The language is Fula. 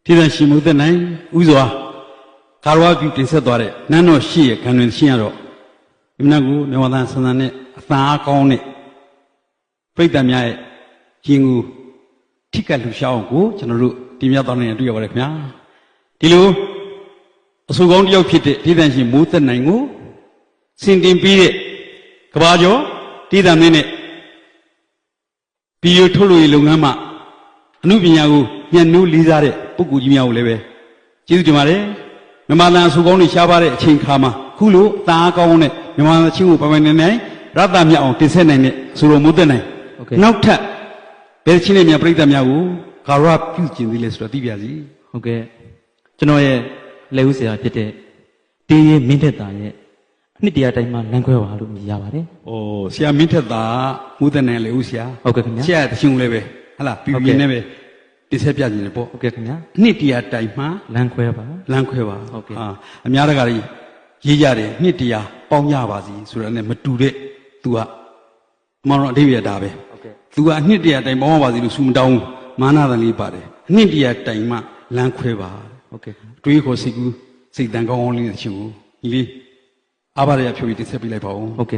ที่นั่นชิมุตไหนอุจวาคารวะพิจิตรเสด็จนั่นโอชีกันเป็นสิ่งอะไรอิมนักูเมื่อวันสันนั้นเนี่ยตาก้อนเนี่ยไปแต่เมียจิงูที่กันลุชาวกูฉันรู้ที่เมียตอนนี้ดูอย่างไรเมียที่รู้สุกงที่เราพิจที่นั่นชิมุตไหนงูสิ่งที่ปีเดกบาโจที่นั่นเนี่ยปีทุลุยลงน้ำมาอนุปิญญากูยันนู้ลิซาเร่ปุกุจิมีเอาเลยเว้จิตจุมาเร่เมื่อมาแล้วสุกงที่ชาวบ้านเชิงขามาคู่รู้ตาก้อนเนี่ยเมื่อมาชิงูไปวันไหนรัตตามีเอาติดเส้นไหนเนี่ยสุรมุตไหนนอกจากเป็นชิ้นเนี่ยมีปริตามีเอาคารวะพิจิตรเลยสุดที่บิอาจีโอเคจนว่าเลวเสียพิเดตีมินเทตาเนี่ยนี่ที่อะไรมานั่งคุยว่าลูกมียาบ้าเนี่ยโอ้เสียมินเทตามุตไหนเลวเสียโอเคครับเนี่ยเสียชิงเลยเว้ฮะล่ะปีเนี่ยเว้ติเสพยาจีเนี่ยปุ๊โอเคครับเนี่ยนี่ที่อะไรมานั่งคุยว่านั่งคุยว่าโอเคอเมียร์การียี่จารีนี่ที่อะป้องยาบาซีสุดเนี่ยมาดูเด็ตัวมันรอที่เวียดาเว้ตัวนี่ที่อะไรป้องบาซีลูกสุ่มดาวมานาดันลีบาร์นี่ที่อะไรมานั่งคุยว่าโอเคတွေ့ခေါ်စိတ်ကူးစိတ်တန်ကောင်းကောင်းလေးနဲ့ရှင်ကိုဒီလေးအားပါရရဖြိုပြီးတင်ဆက်ပေးလိုက်ပါဦးโอเค